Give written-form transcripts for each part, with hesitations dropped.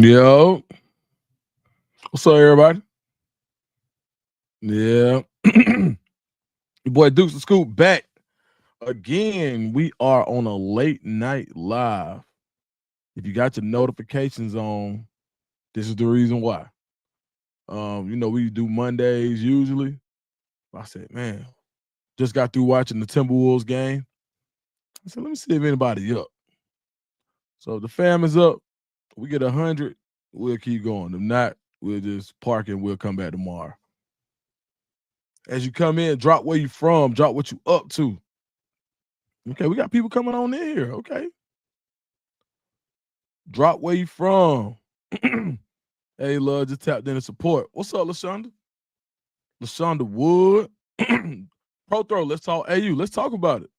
Yo, what's up, everybody? Yeah, your boy Dukes the Scoop back again. We are on a late night live. If you got your notifications on, this is the reason why. We do Mondays usually. I said, man, just got through watching the Timberwolves game. I said, let me see if anybody up. So if the fam is up, we get 100, we'll keep going. If not, we'll just park and we'll come back tomorrow. As you come in, drop where you from, drop what you up to. Okay, we got people coming on in here. Okay. Drop where you from. Hey, love, just tapped in and support. What's up, LaShonda? LaShonda Wood. Pro Throw, let's talk AU. Let's talk about it.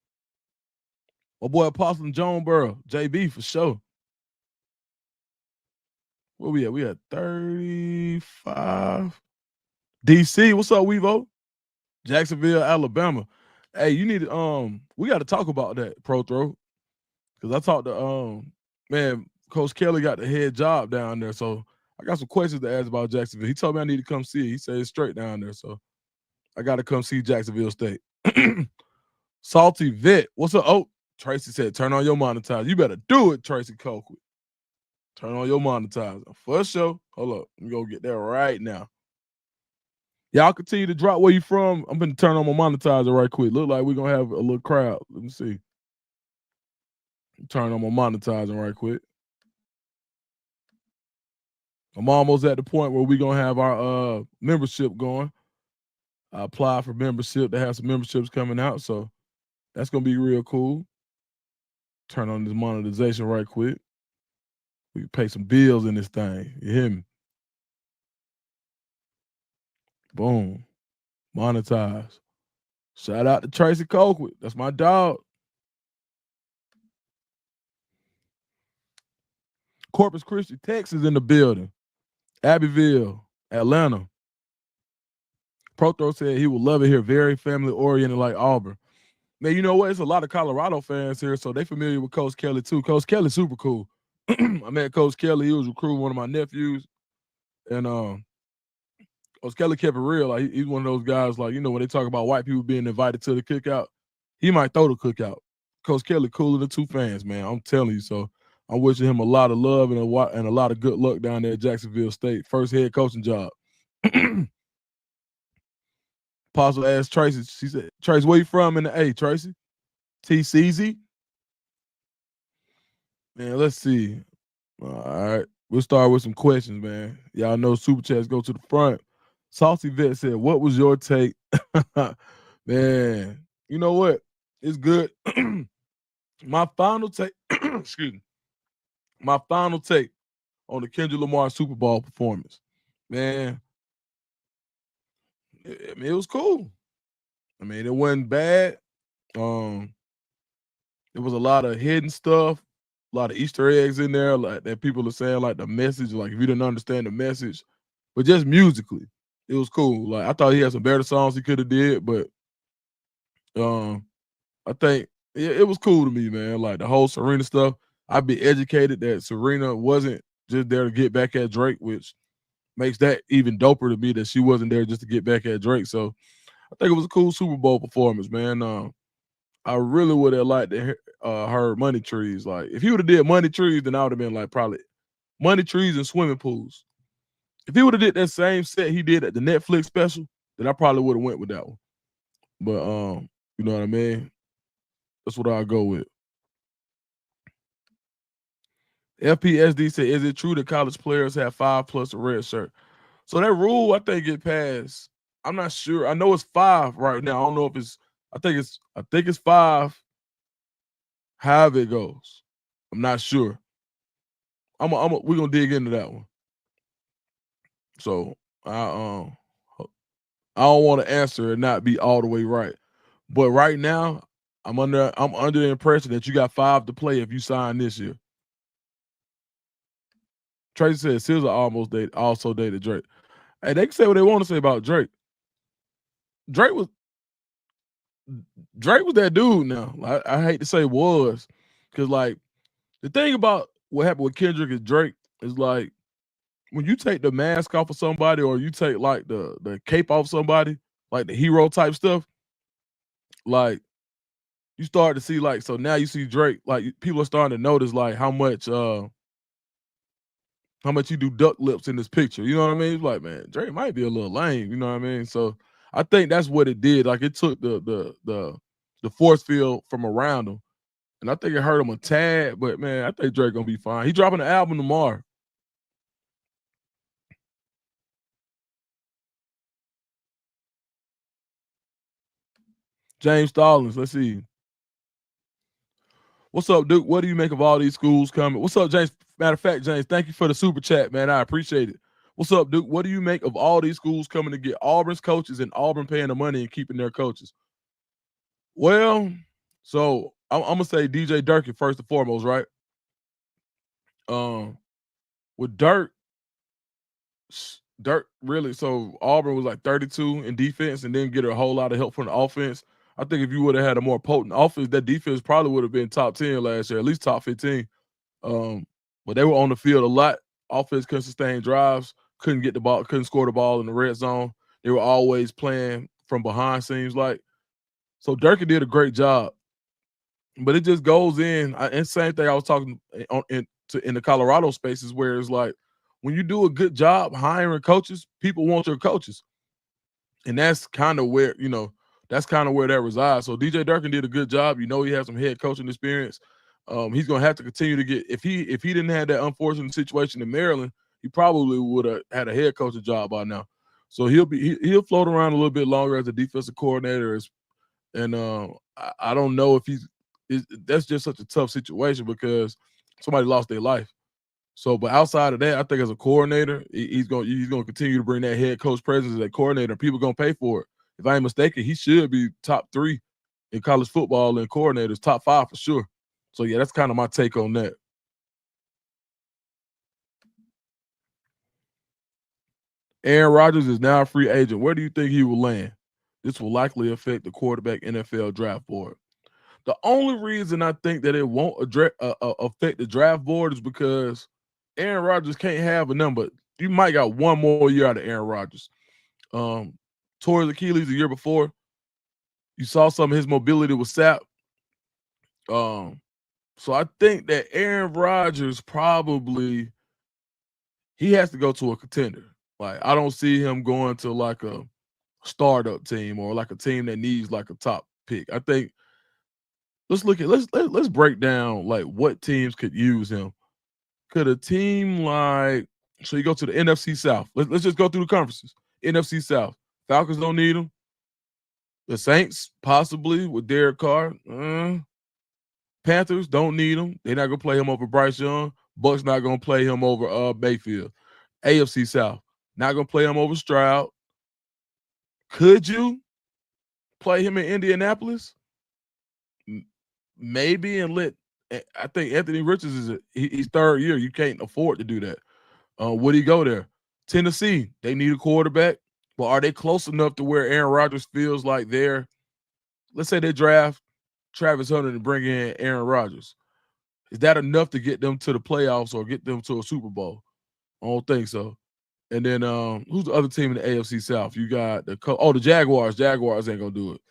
My boy Apostle and Joan Burrow, JB for sure. Where we at? We at 35. DC, what's up, Weevo? Jacksonville, Alabama. Hey, you need to we got to talk about that, Pro Throw. Because I talked to man, Coach Kelly got the head job down there. So I got some questions to ask about Jacksonville. He told me I need to come see it. He said it's straight down there. So I got to come see Jacksonville State. Salty Vet, what's up? Oh, Tracy said, turn on your monetizer. You better do it, Tracy Coquit. Turn on your monetizer. For sure. Hold up. Let me go get that right now. Y'all continue to drop where you from. I'm going to turn on my monetizer right quick. Look like we're going to have a little crowd. Let me see. Turn on my monetizing right quick. I'm almost at the point where we're going to have our membership going. I applied for membership. They have some memberships coming out, so that's going to be real cool. Turn on this monetization right quick. We can pay some bills in this thing. You hear me? Boom. Monetize. Shout out to Tracy Colquitt. That's my dog. Corpus Christi, Texas in the building. Abbeville, Atlanta. Prothro said he would love it here. Very family oriented like Auburn. Man, you know what? It's a lot of Colorado fans here, so they familiar with Coach Kelly too. Coach Kelly's super cool. I met Coach Kelly. He was recruiting one of my nephews, and Coach Kelly kept it real. Like he's one of those guys. Like when they talk about white people being invited to the cookout, he might throw the cookout. Coach Kelly cooler than two fans, man. I'm telling you. So I'm wishing him a lot of love and a lot of good luck down there at Jacksonville State. First head coaching job. Apostle asked Tracy. She said, "Tracy, where you from in the A, Tracy? TCZ." Man, let's see. All right. We'll start with some questions, man. Y'all know super chats go to the front. Saucy Vet said, what was your take? Man, you know what? It's good. My final take, excuse me. My final take on the Kendrick Lamar Super Bowl performance. Man, it was cool. I mean, it wasn't bad. There was a lot of hidden stuff, a lot of Easter eggs in there, like that people are saying, like the message, like if you didn't understand the message, but just musically, it was cool. Like I thought he had some better songs he could have did, but I think it was cool to me, man. Like the whole Serena stuff. I'd be educated that Serena wasn't just there to get back at Drake, which makes that even doper to me that she wasn't there just to get back at Drake. So I think it was a cool Super Bowl performance, man. I really would have liked to heard Money Trees. Like if he would have did Money Trees, then I would have been like probably Money Trees and Swimming Pools. If he would have did that same set he did at the Netflix special, then I probably would have went with that one. But you know what I mean? That's what I'll go with. FPSD said, is it true that college players have 5+ a red shirt? So that rule, I think it passed. I'm not sure. I know it's 5 right now. I don't know if it's I think it's 5. However it goes. I'm not sure. We're gonna dig into that one. So I don't want to answer and not be all the way right. But right now, I'm under the impression that you got 5 to play if you sign this year. Tracy said SZA also dated Drake. Hey, they can say what they want to say about Drake. Drake was that dude now. I hate to say was, because like the thing about what happened with Kendrick and Drake is like when you take the mask off of somebody or you take like the cape off somebody, like the hero type stuff, like you start to see like so now you see Drake, like people are starting to notice like how much you do duck lips in this picture. You know what I mean? It's like, man, Drake might be a little lame, you know what I mean? So I think that's what it did. Like it took the force field from around him. And I think it hurt him a tad, but man, I think Drake gonna be fine. He dropping an album tomorrow. James Stallings, let's see. What's up, Duke? What do you make of all these schools coming? What's up, James? Matter of fact, James, thank you for the super chat, man. I appreciate it. What's up, Duke? What do you make of all these schools coming to get Auburn's coaches and Auburn paying the money and keeping their coaches? Well, so I'm gonna say DJ Durkin first and foremost, right? Um, with Dirk really. So Auburn was like 32 in defense and then get a whole lot of help from the offense. I think if you would have had a more potent offense, that defense probably would have been top 10 last year, at least top 15. But they were on the field a lot. Offense couldn't sustain drives, couldn't get the ball, couldn't score the ball in the red zone. They were always playing from behind, seems like. So Durkin did a great job. But it just goes in. And same thing I was talking in the Colorado spaces where it's like when you do a good job hiring coaches, people want your coaches. And that's kind of where, that's kind of where that resides. So DJ Durkin did a good job. He has some head coaching experience. He's gonna have to continue to get if he didn't have that unfortunate situation in Maryland, he probably would have had a head coaching job by now. So he'll float around a little bit longer as a defensive coordinator. And I don't know if that's just such a tough situation because somebody lost their life. So, but outside of that, I think as a coordinator, he's going to continue to bring that head coach presence as a coordinator. People are going to pay for it. If I ain't mistaken, he should be top 3 in college football and coordinators, top 5 for sure. So yeah, that's kind of my take on that. Aaron Rodgers is now a free agent. Where do you think he will land? This will likely affect the quarterback NFL draft board. The only reason I think that it won't affect the draft board is because Aaron Rodgers can't have a number. You might got one more year out of Aaron Rodgers. Tore his Achilles the year before. You saw some of his mobility was sapped. So I think that Aaron Rodgers probably he has to go to a contender. Like I don't see him going to like a startup team or like a team that needs like a top pick. I think let's break down like what teams could use him. Could a team like so you go to the NFC South? Let's just go through the conferences. NFC South. Falcons don't need him. The Saints possibly with Derek Carr. Panthers don't need him. They're not gonna play him over Bryce Young. Bucks not gonna play him over Mayfield. AFC South not gonna play him over Stroud. Could you play him in Indianapolis? Maybe and let. I think Anthony Richards he's third year. You can't afford to do that. Would he go there? Tennessee, they need a quarterback, but are they close enough to where Aaron Rodgers feels like they're? Let's say they draft Travis Hunter and bring in Aaron Rodgers. Is that enough to get them to the playoffs or get them to a Super Bowl? I don't think so. And then who's the other team in the AFC South? You got the Jaguars. Jaguars ain't gonna do it.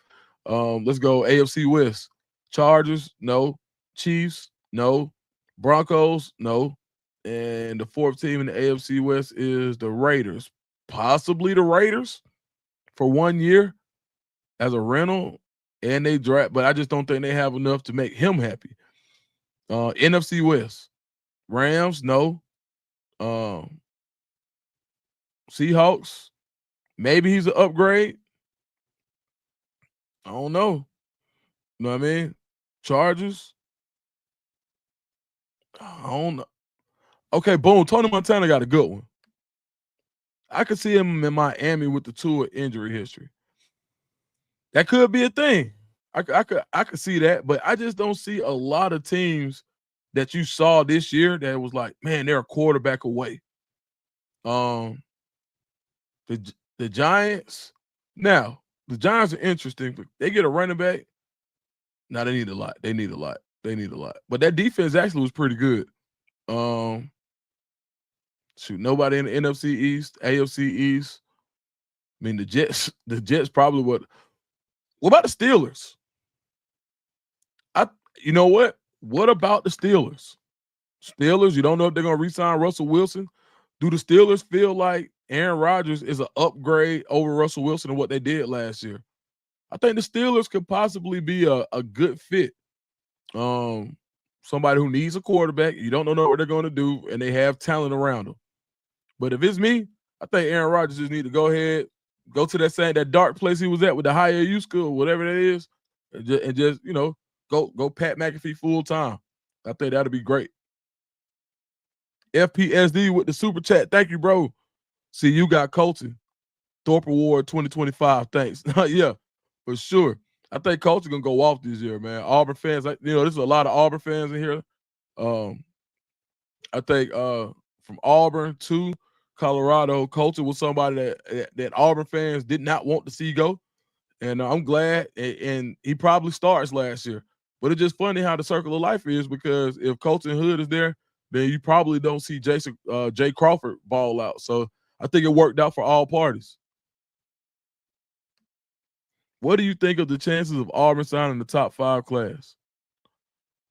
Let's go AFC West. Chargers, no. Chiefs, no. Broncos, no. And the fourth team in the AFC West is the Raiders. Possibly the Raiders for 1 year as a rental. And they draft, but I just don't think they have enough to make him happy. NFC West. Rams, no. Seahawks, maybe he's an upgrade. I don't know. You know what I mean? Chargers. I don't know. Okay, boom. Tony Montana got a good one. I could see him in Miami with the Tua injury history. That could be a thing. I could see that, but I just don't see a lot of teams that you saw this year that was like, man, they're a quarterback away. The Giants. Now, the Giants are interesting, but they get a running back. Now they need a lot. They need a lot. But that defense actually was pretty good. Shoot, nobody in the NFC East, AFC East. I mean, the Jets probably would. What about the Steelers? You know what? What about the Steelers? Steelers, you don't know if they're going to re-sign Russell Wilson. Do the Steelers feel like Aaron Rodgers is an upgrade over Russell Wilson and what they did last year? I think the Steelers could possibly be a good fit. Somebody who needs a quarterback. You don't know what they're going to do, and they have talent around them. But if it's me, I think Aaron Rodgers just need to go ahead, go to that dark place he was at with the higher U school, whatever that is, and just go Pat McAfee full time. I think that'd be great. FPSD with the super chat. Thank you, bro. See, you got Colton. Thorpe Award 2025. Thanks. Yeah, for sure. I think Colton gonna go off this year, man. Auburn fans, there's a lot of Auburn fans in here. I think from Auburn to Colorado, Colton was somebody that Auburn fans did not want to see go, and I'm glad. And he probably starts last year, but it's just funny how the circle of life is, because if Colton Hood is there, then you probably don't see Jay Crawford ball out. So I think it worked out for all parties. What do you think of the chances of Auburn signing the top 5 class?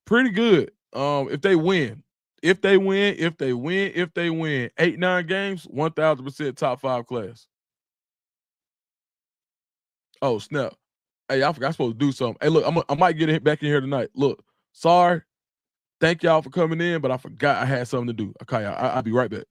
Pretty good. If they win, 8-9 games, 1000% top 5 class. Oh snap! Hey, I forgot I'm supposed to do something. Hey, look, I might get back in here tonight. Look, sorry. Thank y'all for coming in, but I forgot I had something to do. Okay, I'll be right back.